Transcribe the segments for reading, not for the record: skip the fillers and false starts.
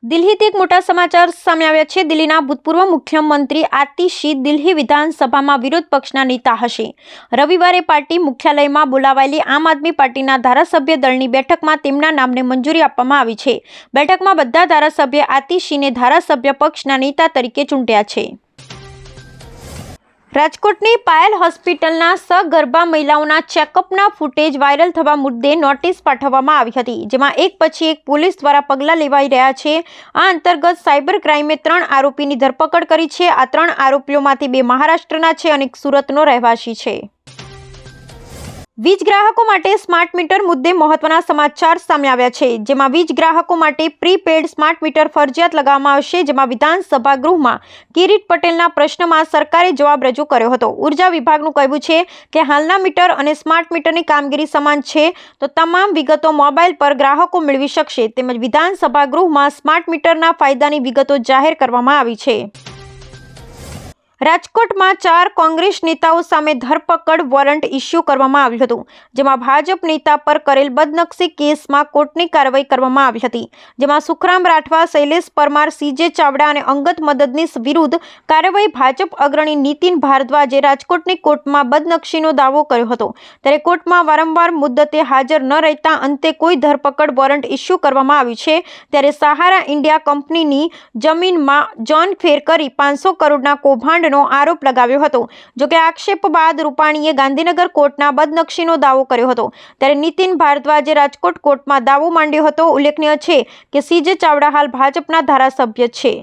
દિલ્હીથી એક મોટા સમાચાર સામે આવ્યા છે। દિલ્હીના ભૂતપૂર્વ મુખ્યમંત્રી આતિશી દિલ્હી વિધાનસભામાં વિરોધ પક્ષના નેતા હશે। રવિવારે પાર્ટી મુખ્યાલયમાં બોલાવાયેલી આમ આદમી પાર્ટીના ધારાસભ્ય દળની બેઠકમાં તેમના નામને મંજૂરી આપવામાં આવી છે। બેઠકમાં બધા ધારાસભ્ય આતિશીને ધારાસભ્ય પક્ષના નેતા તરીકે ચૂંટ્યા છે। રાજકોટની પાયલ હોસ્પિટલના સગર્ભા મહિલાઓના ચેકઅપના ફૂટેજ વાયરલ થવા મુદ્દે નોટિસ પાઠવવામાં આવી હતી, જેમાં એક પછી એક પોલીસ દ્વારા પગલાં લેવાઈ રહ્યા છે। આ અંતર્ગત સાયબર ક્રાઇમે 3 આરોપીની ધરપકડ કરી છે। આ 3 આરોપીઓમાંથી 2 મહારાષ્ટ્રના છે અને એક સુરતનો રહેવાસી છે। વીજ ગ્રાહકો માટે સ્માર્ટ મીટર મુદ્દે મહત્વના સમાચાર સામે આવ્યા છે, જેમાં વીજ ગ્રાહકો માટે પ્રીપેડ સ્માર્ટ મીટર ફરજિયાત લગાવવામાં આવશે। જેમાં વિધાનસભા ગૃહમાં કિરીટ પટેલના પ્રશ્નમાં સરકારે જવાબ રજૂ કર્યો હતો। ઉર્જા વિભાગનું કહેવું છે કે હાલના મીટર અને સ્માર્ટ મીટરની કામગીરી સમાન છે, તો તમામ વિગતો મોબાઈલ પર ગ્રાહકો મેળવી શકશે। તેમજ વિધાનસભા ગૃહમાં સ્માર્ટ મીટરના ફાયદાની વિગતો જાહેર કરવામાં આવી છે। રાજકોટમાં 4 કોંગ્રેસ નેતાઓ સામે ધરપકડ વોરંટ ઇસ્યુ કરવામાં આવ્યું હતું, જેમાં ભાજપ નેતા પર કરેલ બદનક્ષી કેસમાં કોર્ટની કાર્યવાહી કરવામાં આવી હતી। જેમાં સુખરામ રાઠવા, શૈલેષ પરમાર, સીજે ચાવડા અને અંગત મદદનીશ વિરુદ્ધ કાર્યવાહી ભાજપ અગ્રણી નીતિન ભારદ્વાજે રાજકોટની કોર્ટમાં બદનક્ષીનો દાવો કર્યો હતો। ત્યારે કોર્ટમાં વારંવાર મુદ્દતે હાજર ન રહેતા અંતે કોઈ ધરપકડ વોરંટ ઇસ્યુ કરવામાં આવ્યું છે। ત્યારે સહારા ઇન્ડિયા કંપનીની જમીનમાં જોન ફેર કરી 500 કરોડના કૌભાંડ આરોપ લગાવ્યો હતો। જો કે આક્ષેપ બાદ રૂપાણીએ ગાંધીનગર કોર્ટના બદનક્ષીનો દાવો કર્યો હતો। ત્યારે નીતિન ભારદ્વાજે રાજકોટ કોર્ટમાં દાવો માંડ્યો હતો। ઉલ્લેખનીય છે કે સીજે ચાવડા હાલ ભાજપના ધારાસભ્ય છે।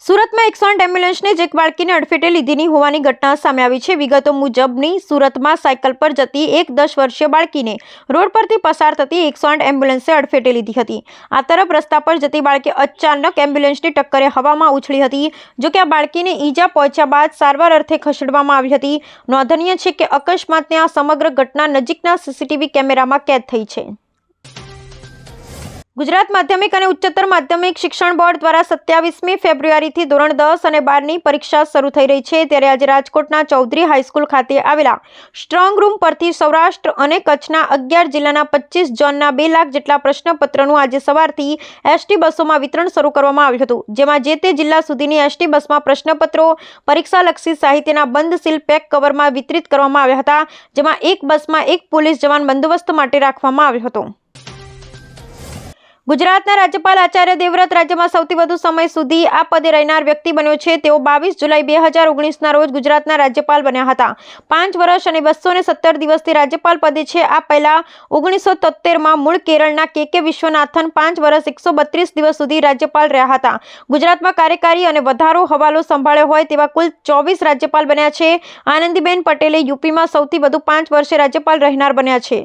સુરતમાં 108 એમ્બ્યુલન્સને જ એક બાળકીને અડફેટે લીધીની હોવાની ઘટના સામે આવી છે। વિગતો મુજબની સુરતમાં સાયકલ પર જતી એક 10 વર્ષીય બાળકીને રોડ પરથી પસાર થતી 108 એમ્બ્યુલન્સે અડફેટે લીધી હતી। આ તરફ રસ્તા પર જતી બાળકી અચાનક એમ્બ્યુલન્સની ટક્કરે હવામાં ઉછળી હતી। જો કે આ બાળકીને ઈજા પહોંચ્યા બાદ સારવાર અર્થે ખસેડવામાં આવી હતી। નોંધનીય છે કે અકસ્માતની આ સમગ્ર ઘટના નજીકના સીસીટીવી કેમેરામાં કેદ થઈ છે। ગુજરાત માધ્યમિક અને ઉચ્ચતર માધ્યમિક શિક્ષણ બોર્ડ દ્વારા 27મી ફેબ્રુઆરીથી ધોરણ 10 અને 12ની પરીક્ષા શરૂ થઈ રહી છે। ત્યારે આજે રાજકોટના ચૌધરી હાઈસ્કૂલ ખાતે આવેલા સ્ટ્રોંગ રૂમ પરથી સૌરાષ્ટ્ર અને કચ્છના 11 જિલ્લાના 25 ઝોનના 2 લાખ જેટલા પ્રશ્નપત્રનું આજે સવારથી એસટી બસોમાં વિતરણ શરૂ કરવામાં આવ્યું હતું, જેમાં જે તે જિલ્લા સુધીની એસટી બસમાં પ્રશ્નપત્રો પરીક્ષાલક્ષી સાહિત્યના બંધ સીલ પેક કવરમાં વિતરિત કરવામાં આવ્યા હતા, જેમાં એક બસમાં એક પોલીસ જવાન બંદોબસ્ત માટે રાખવામાં આવ્યો હતો। ગુજરાતના રાજ્યપાલ આચાર્ય દેવવ્રત રાજ્યમાં સૌથી વધુ સમય સુધી આ પદે રહેનાર વ્યક્તિ બન્યો છે। તેઓ 22 જુલાઈ 2019ના રોજ ગુજરાતના રાજ્યપાલ બન્યા હતા। 5 વર્ષ અને 217 દિવસથી રાજ્યપાલ પદે છે। આ પહેલા 1973માં મૂળ કેરળના કે વિશ્વનાથન 5 વર્ષ 132 દિવસ સુધી રાજ્યપાલ રહ્યા હતા। ગુજરાતમાં કાર્યકારી અને વધારો હવાલો સંભાળ્યો હોય તેવા કુલ 24 રાજ્યપાલ બન્યા છે। આનંદીબેન પટેલે યુપીમાં સૌથી વધુ 5 વર્ષે રાજ્યપાલ રહેનાર બન્યા છે।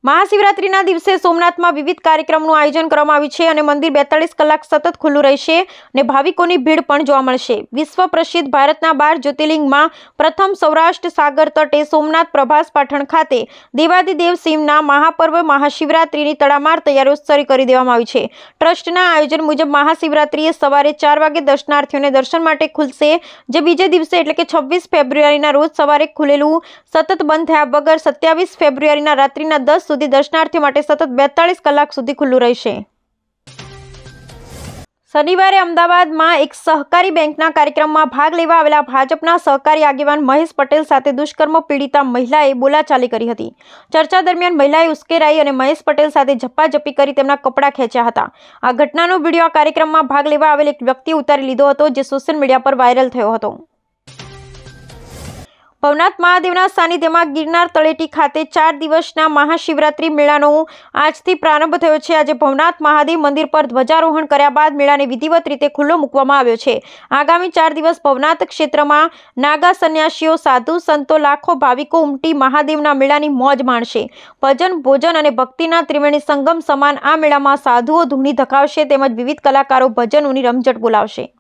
મહાશિવરાત્રિના દિવસે સોમનાથમાં વિવિધ કાર્યક્રમોનું આયોજન કરવામાં આવ્યું છે અને મંદિર 42 કલાક સતત ખુલ્લું રહેશે અને ભાવિકોની ભીડ પણ જોવા મળશે। વિશ્વ પ્રસિદ્ધ ભારતના 12 જ્યોતિર્લિંગમાં પ્રથમ સૌરાષ્ટ્ર સાગર તટે સોમનાથ પ્રભાસ પાટણ ખાતે દેવાદિદેવ શિવના મહાપર્વ મહાશિવરાત્રિની તડામાર તૈયારીઓ શરૂ કરી દેવામાં આવી છે। ટ્રસ્ટના આયોજન મુજબ મહાશિવરાત્રિએ સવારે 4 વાગે દર્શનાર્થીઓને દર્શન માટે ખુલશે, જે બીજે દિવસે એટલે કે 26 ફેબ્રુઆરીના રોજ સવારે ખુલેલું સતત બંધ થયા વગર 27 ફેબ્રુઆરીના રાત્રિના 10 સુધી દર્શનાર્થીઓ માટે સતત 42 કલાક સુધી ખુલ્લું રહેશે। શનિવારે અમદાવાદમાં એક સહકારી બેંકના કાર્યક્રમમાં ભાગ લેવા આવેલા ભાજપના સહકારી આગેવાન મહેશ પટેલ સાથે દુષ્કર્મ પીડિતા મહિલાએ બોલાચાલી કરી હતી। ચર્ચા દરમિયાન મહિલાએ ઉશ્કેરાઈ અને મહેશ પટેલ સાથે ઝપાઝપી કરી તેમના કપડાં ખેંચ્યા હતા। આ ઘટનાનો વિડીયો આ કાર્યક્રમમાં ભાગ લેવા આવેલ એક વ્યક્તિએ ઉતારી લીધો હતો, જે સોશિયલ મીડિયા પર વાયરલ થયો હતો। ભવનાથ મહાદેવના સાનિધ્યમાં ગિરનાર તળેટી ખાતે 4 દિવસના મહાશિવરાત્રિ મેળાનો આજથી પ્રારંભ થયો છે। આજે ભવનાથ મહાદેવ મંદિર પર ધ્વજારોહણ કર્યા બાદ મેળાને વિધિવત રીતે ખુલ્લો મૂકવામાં આવ્યો છે। આગામી 4 દિવસ ભવનાથ ક્ષેત્રમાં નાગા સંન્યાસીઓ, સાધુ સંતો, લાખો ભાવિકો ઉમટી મહાદેવના મેળાની મોજ માણશે। ભજન, ભોજન અને ભક્તિના ત્રિવેણી સંગમ સમાન આ મેળામાં સાધુઓ ધૂણી ધકાવશે તેમજ વિવિધ કલાકારો ભજનોની રમઝટ બોલાવશે।